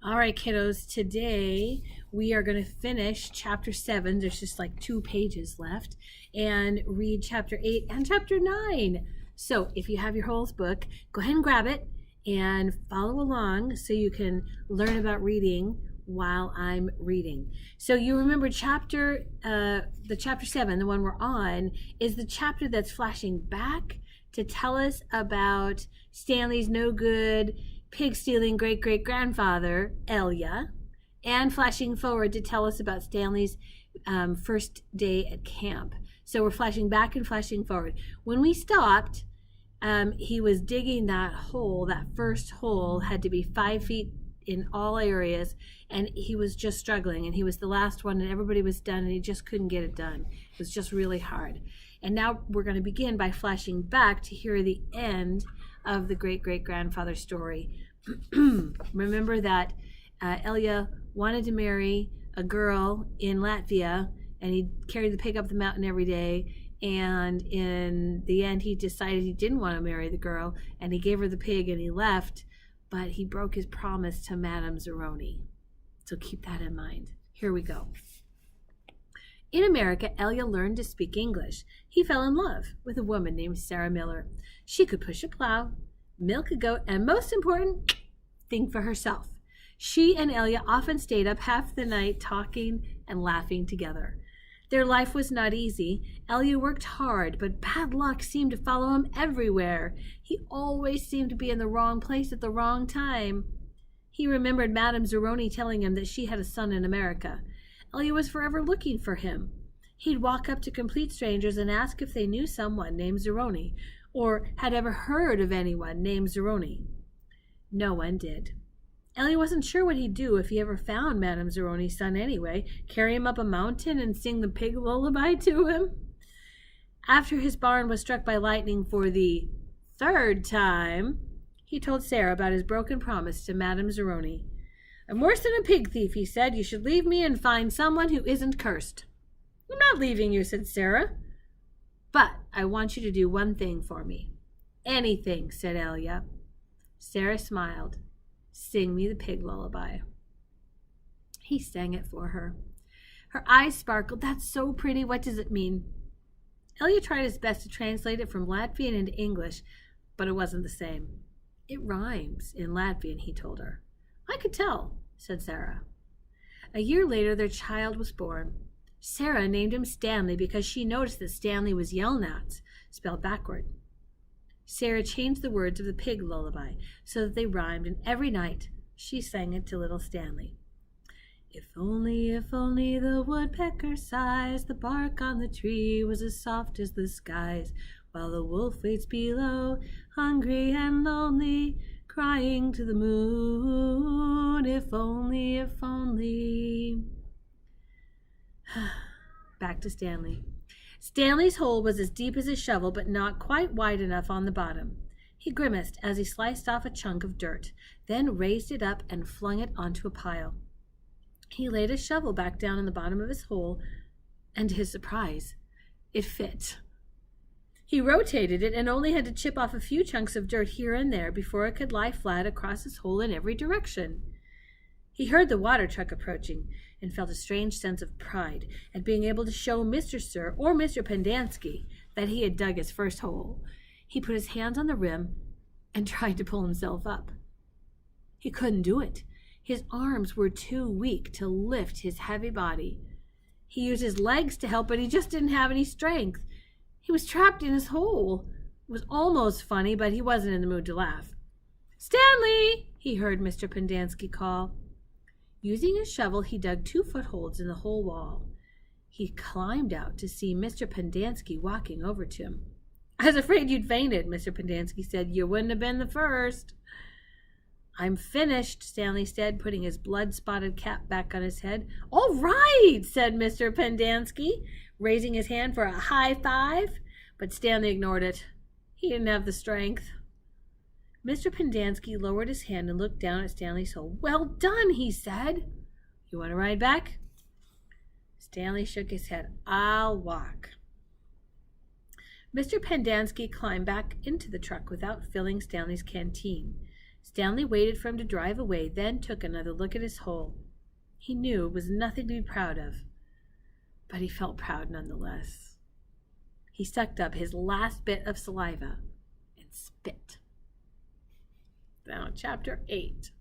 All right, kiddos, today we are going to finish chapter 7. There's just like 2 pages left, and read chapter 8 and chapter 9. So if you have your Holes book, go ahead and grab it and follow along so you can learn about reading while I'm reading. So you remember the chapter 7, the one we're on, is the chapter that's flashing back to tell us about Stanley's no good pig-stealing great-great-grandfather, Elia, and flashing forward to tell us about Stanley's first day at camp. So we're flashing back and flashing forward. When we stopped, he was digging that hole. That first hole had to be 5 feet in all areas, and he was just struggling, and he was the last one, and everybody was done, and he just couldn't get it done. It was just really hard. And now we're going to begin by flashing back to hear the end of the great-great-grandfather story. Remember that Elia wanted to marry a girl in Latvia, and he carried the pig up the mountain every day, and in the end he decided he didn't want to marry the girl, and he gave her the pig and he left, but he broke his promise to Madame Zeroni. So keep that in mind. Here we go. In America, Elia learned to speak English. He fell in love with a woman named Sarah Miller. She could push a plow, milk a goat, and most important, think for herself. She and Elia often stayed up half the night talking and laughing together. Their life was not easy. Elia worked hard, but bad luck seemed to follow him everywhere. He always seemed to be in the wrong place at the wrong time. He remembered Madame Zeroni telling him that she had a son in America. Elia was forever looking for him. He'd walk up to complete strangers and ask if they knew someone named Zeroni, or had ever heard of anyone named Zeroni. No one did. Elia wasn't sure what he'd do if he ever found Madame Zeroni's son anyway. Carry him up a mountain and sing the pig lullaby to him? After his barn was struck by lightning for the 3rd time, he told Sarah about his broken promise to Madame Zeroni. "I'm worse than a pig thief," he said. "You should leave me and find someone who isn't cursed." "I'm not leaving you," said Sarah. "But I want you to do one thing for me." "Anything," said Elia. Sarah smiled. "Sing me the pig lullaby." He sang it for her. Her eyes sparkled. "That's so pretty. What does it mean?" Elia tried his best to translate it from Latvian into English, but it wasn't the same. "It rhymes in Latvian," he told her. "I could tell," said Sarah. A year later, their child was born. Sarah named him Stanley because she noticed that Stanley was Yelnats, spelled backward. Sarah changed the words of the pig lullaby so that they rhymed, and every night she sang it to little Stanley. If only the woodpecker sighs, the bark on the tree was as soft as the skies, while the wolf waits below, hungry and lonely, crying to the moon, if only. Back to Stanley. Stanley's hole was as deep as his shovel, but not quite wide enough on the bottom. He grimaced as he sliced off a chunk of dirt, then raised it up and flung it onto a pile. He laid his shovel back down in the bottom of his hole, and to his surprise, it fit. He rotated it and only had to chip off a few chunks of dirt here and there before it could lie flat across his hole in every direction. He heard the water truck approaching and felt a strange sense of pride at being able to show Mr. Sir or Mr. Pendanski that he had dug his first hole. He put his hands on the rim and tried to pull himself up. He couldn't do it. His arms were too weak to lift his heavy body. He used his legs to help, but he just didn't have any strength. He was trapped in his hole. It was almost funny, but he wasn't in the mood to laugh. "Stanley!" he heard Mr. Pendanski call. Using his shovel, he dug 2 footholds in the whole wall. He climbed out to see Mr. Pendanski walking over to him. "I was afraid you'd fainted," Mr. Pendanski said. "You wouldn't have been the first." "I'm finished," Stanley said, putting his blood-spotted cap back on his head. "All right," said Mr. Pendanski, raising his hand for a high five, but Stanley ignored it. He didn't have the strength. Mr. Pendanski lowered his hand and looked down at Stanley's hole. "Well done," he said. "You want to ride back?" Stanley shook his head. "I'll walk." Mr. Pendanski climbed back into the truck without filling Stanley's canteen. Stanley waited for him to drive away, then took another look at his hole. He knew it was nothing to be proud of, but he felt proud nonetheless. He sucked up his last bit of saliva and spit. Now, chapter 8.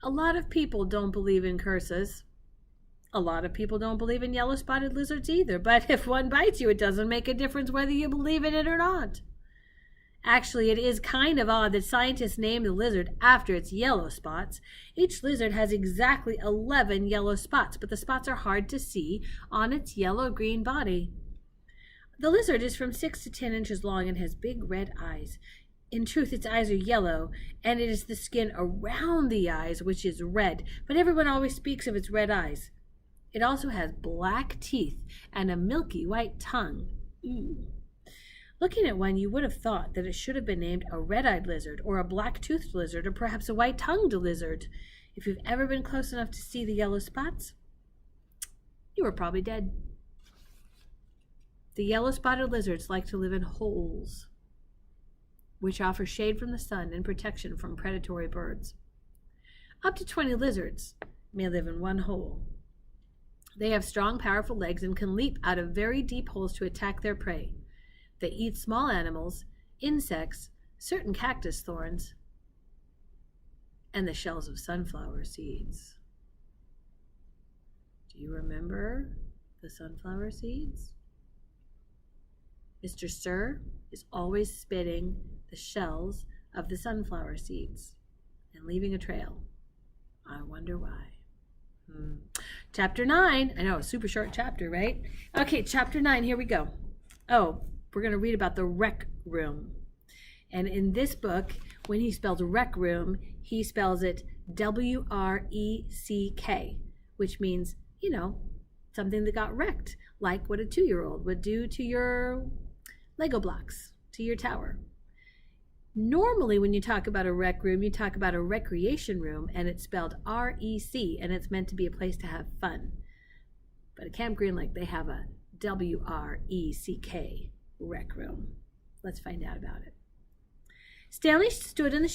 A lot of people don't believe in curses. A lot of people don't believe in yellow-spotted lizards either, but if one bites you, it doesn't make a difference whether you believe in it or not. Actually, it is kind of odd that scientists named the lizard after its yellow spots. Each lizard has exactly 11 yellow spots, but the spots are hard to see on its yellow-green body. The lizard is from 6 to 10 inches long and has big red eyes. In truth, its eyes are yellow, and it is the skin around the eyes which is red, but everyone always speaks of its red eyes. It also has black teeth and a milky white tongue. Looking at one, you would have thought that it should have been named a red-eyed lizard or a black-toothed lizard or perhaps a white-tongued lizard. If you've ever been close enough to see the yellow spots, you were probably dead. The yellow-spotted lizards like to live in holes, which offer shade from the sun and protection from predatory birds. Up to 20 lizards may live in one hole. They have strong, powerful legs and can leap out of very deep holes to attack their prey. They eat small animals, insects, certain cactus thorns, and the shells of sunflower seeds. Do you remember the sunflower seeds? Mr. Sir is always spitting the shells of the sunflower seeds and leaving a trail. I wonder why. Chapter 9. I know, a super short chapter, right? Okay, chapter 9, here we go. Oh, we're going to read about the rec room. And in this book, when he spells rec room, he spells it W-R-E-C-K, which means, something that got wrecked, like what a 2-year-old would do to your Lego blocks, to your tower. Normally, when you talk about a rec room, you talk about a recreation room, and it's spelled R-E-C, and it's meant to be a place to have fun. But at Camp Green Lake, they have a W-R-E-C-K rec room. Let's find out about it. Stanley stood in the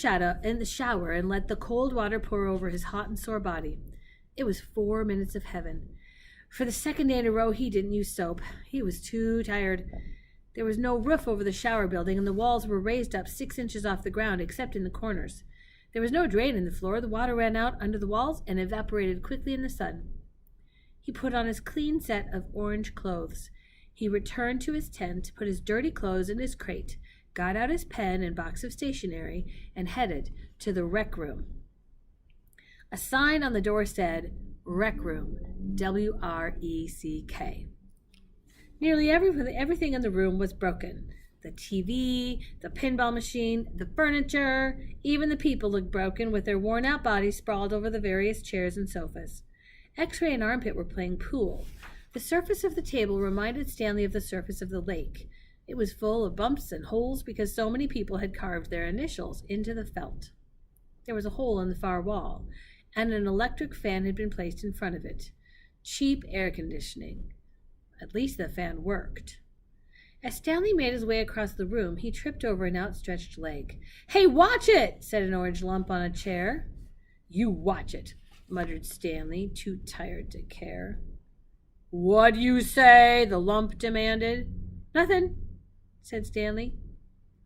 shower and let the cold water pour over his hot and sore body. It was 4 minutes of heaven. For the second day in a row, he didn't use soap. He was too tired. There was no roof over the shower building, and the walls were raised up 6 inches off the ground, except in the corners. There was no drain in the floor. The water ran out under the walls and evaporated quickly in the sun. He put on his clean set of orange clothes. He returned to his tent, put his dirty clothes in his crate, got out his pen and box of stationery, and headed to the rec room. A sign on the door said, Rec Room, W-R-E-C-K. Nearly everything in the room was broken. The TV, the pinball machine, the furniture, even the people looked broken with their worn-out bodies sprawled over the various chairs and sofas. X-Ray and Armpit were playing pool. The surface of the table reminded Stanley of the surface of the lake. It was full of bumps and holes because so many people had carved their initials into the felt. There was a hole in the far wall, and an electric fan had been placed in front of it. Cheap air conditioning. At least the fan worked. As Stanley made his way across the room, he tripped over an outstretched leg. "Hey, watch it!" said an orange lump on a chair. "You watch it," muttered Stanley, too tired to care. "What do you say?" the lump demanded. "Nothing," said Stanley.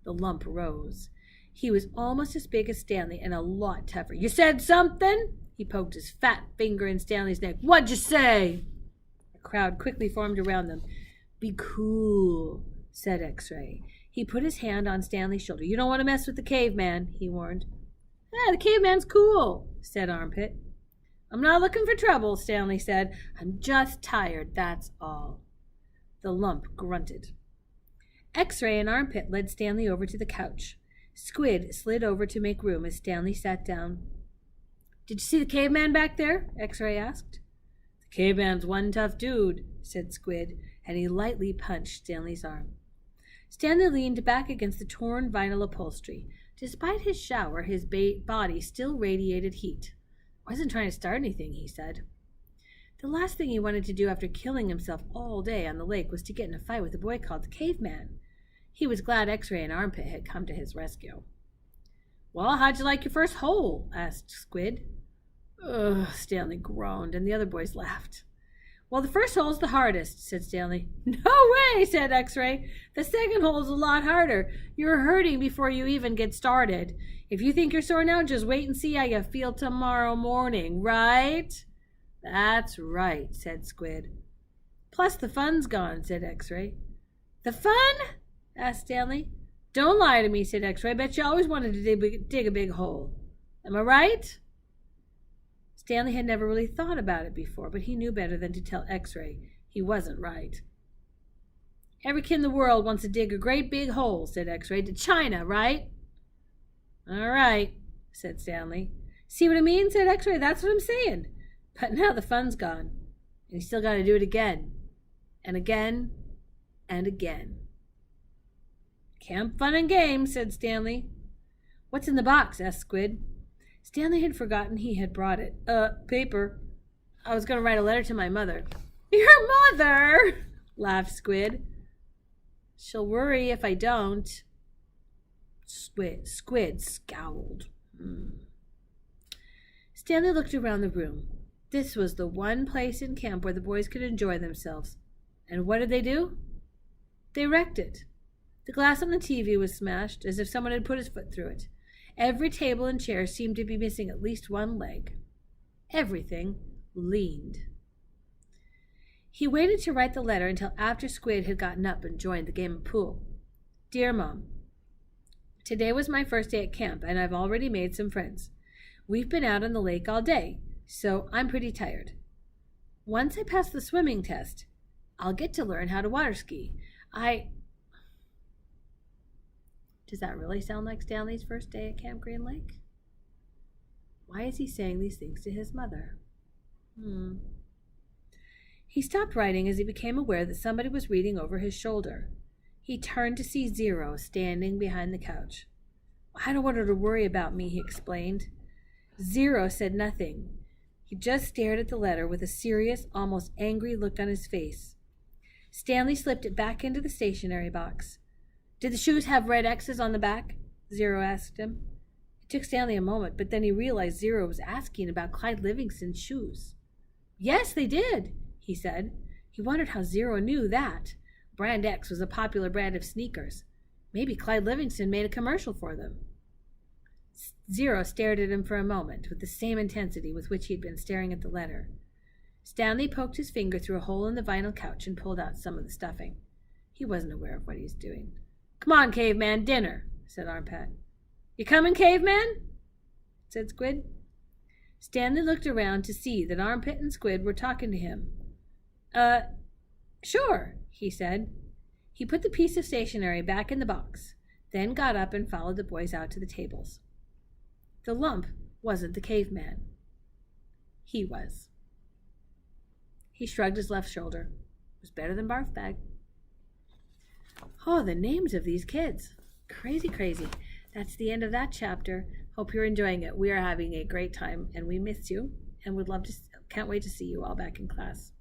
The lump rose. He was almost as big as Stanley and a lot tougher. "You said something?" He poked his fat finger in Stanley's neck. "What'd you say?" A crowd quickly formed around them. "Be cool," said X-Ray. He put his hand on Stanley's shoulder. "You don't want to mess with the caveman," he warned. "The caveman's cool," said Armpit. "I'm not looking for trouble," Stanley said. "I'm just tired, that's all." The lump grunted. X-Ray and Armpit led Stanley over to the couch. Squid slid over to make room as Stanley sat down. "Did you see the caveman back there?" X-Ray asked. "The caveman's one tough dude," said Squid, and he lightly punched Stanley's arm. Stanley leaned back against the torn vinyl upholstery. Despite his shower, his body still radiated heat. "I wasn't trying to start anything," he said. The last thing he wanted to do after killing himself all day on the lake was to get in a fight with a boy called the Caveman. He was glad X-Ray and Armpit had come to his rescue. Well, how'd you like your first hole? Asked Squid. Ugh, Stanley groaned, and the other boys laughed. Well, the first hole's the hardest, said Stanley. No way, said X-Ray. The second hole's a lot harder. You're hurting before you even get started. If you think you're sore now, just wait and see how you feel tomorrow morning, right? That's right, said Squid. Plus the fun's gone, said X-Ray. The fun? Asked Stanley. Don't lie to me, said X-Ray. Bet you always wanted to dig a big hole. Am I right? Stanley had never really thought about it before, but he knew better than to tell X-Ray he wasn't right. Every kid in the world wants to dig a great big hole, said X-Ray. To China, right? All right, said Stanley. See what I mean, said X-Ray. That's what I'm saying. But now the fun's gone, and you still got to do it again, and again, and again. Camp fun and games, said Stanley. What's in the box? Asked Squid. Stanley had forgotten he had brought it. Paper. I was going to write a letter to my mother. Your mother? Laughed Squid. She'll worry if I don't. Squid scowled. Stanley looked around the room. This was the one place in camp where the boys could enjoy themselves. And what did they do? They wrecked it. The glass on the TV was smashed, as if someone had put his foot through it. Every table and chair seemed to be missing at least one leg. Everything leaned. He waited to write the letter until after Squid had gotten up and joined the game of pool. Dear Mom, today was my first day at camp, and I've already made some friends. We've been out on the lake all day, so I'm pretty tired. Once I pass the swimming test, I'll get to learn how to water ski. Does that really sound like Stanley's first day at Camp Green Lake? Why is he saying these things to his mother? He stopped writing as he became aware that somebody was reading over his shoulder. He turned to see Zero standing behind the couch. I don't want her to worry about me, he explained. Zero said nothing. He just stared at the letter with a serious, almost angry look on his face. Stanley slipped it back into the stationery box. Did the shoes have red X's on the back? Zero asked him. It took Stanley a moment, but then he realized Zero was asking about Clyde Livingston's shoes. Yes, they did, he said. He wondered how Zero knew that. Brand X was a popular brand of sneakers. Maybe Clyde Livingston made a commercial for them. Zero stared at him for a moment with the same intensity with which he had been staring at the letter. Stanley poked his finger through a hole in the vinyl couch and pulled out some of the stuffing. He wasn't aware of what he was doing. Come on, caveman, dinner, said Armpit. You coming, caveman? Said Squid. Stanley looked around to see that Armpit and Squid were talking to him. Sure, he said. He put the piece of stationery back in the box, then got up and followed the boys out to the tables. The lump wasn't the caveman. He was. He shrugged his left shoulder. It was better than Barf Bag. Oh, the names of these kids. Crazy, crazy. That's the end of that chapter. Hope you're enjoying it. We are having a great time, and we miss you, and can't wait to see you all back in class.